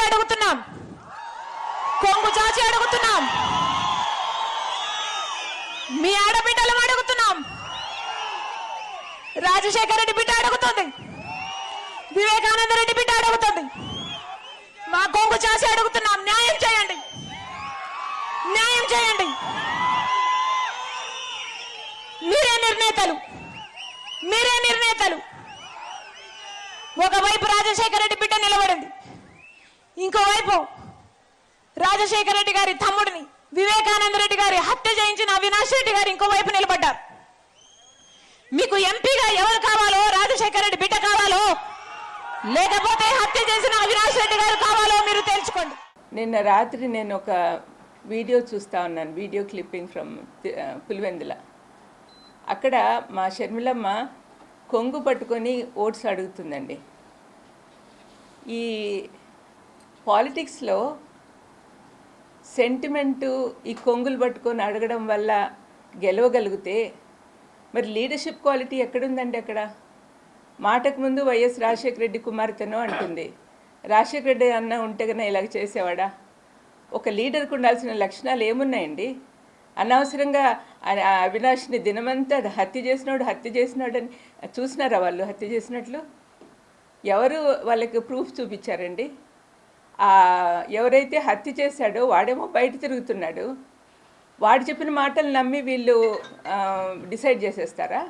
చాచి అడుగుతున్నాం, కొంగు చాచి అడుగుతున్నాం, మీ ఆడబిడ్డలం అడుగుతున్నాం. రాజశేఖర రెడ్డి బిడ్డ అడుగుతుంది, వివేకానంద రెడ్డి బిడ్డ అడుగుతుంది, మా కొంగు చాచి అడుగుతున్నాం. న్యాయం చేయండి, న్యాయం చేయండి. మీరే నిర్ణేతలు, మీరే నిర్ణేతలు. ఒకవైపు రాజశేఖర రెడ్డి బిడ్డ నిలబడింది, ఇంకోవైపు రాజశేఖర రెడ్డి గారి తమ్ముడిని వివేకానంద రెడ్డి గారి హత్య చేయించిన అవినాష్ రెడ్డి గారు ఇంకోవైపు నిలబడ్డారు. మీకు ఎంపీగా ఎవరు కావాలో, రాజశేఖర రెడ్డి బిడ్డ కావాలో, లేకపోతే హత్య చేసిన అవినాష్ రెడ్డి గారు కావాలో మీరు తెలుసుకోండి. నిన్న రాత్రి నేను ఒక వీడియో చూస్తూ ఉన్నాను, వీడియో క్లిప్పింగ్ ఫ్రమ్ పులివెందుల. అక్కడ మా షర్మిలమ్మ కొంగు పట్టుకొని ఓట్స్ అడుగుతుందండి. ఈ పాలిటిక్స్లో సెంటిమెంటు ఈ కొంగులు పట్టుకొని అడగడం వల్ల గెలవగలిగితే మరి లీడర్షిప్ క్వాలిటీ ఎక్కడుందండి? అక్కడ మాటకు ముందు వైఎస్ రాజశేఖర రెడ్డి కుమార్తెనో అంటుంది. రాజశేఖర రెడ్డి అన్న ఉంటే కన్నా ఇలాగ చేసేవాడా? ఒక లీడర్కి ఉండాల్సిన లక్షణాలు ఏమున్నాయండి? అనవసరంగా అవినాష్ని దినమంతా హత్య చేసినాడని చూసినారా వాళ్ళు హత్య చేసినట్లు? ఎవరు వాళ్ళకి ప్రూఫ్ చూపించారండి? ఎవరైతే హత్య చేశాడో వాడేమో బయట తిరుగుతున్నాడు. వాడు చెప్పిన మాటలు నమ్మి వీళ్ళు డిసైడ్ చేసేస్తారా?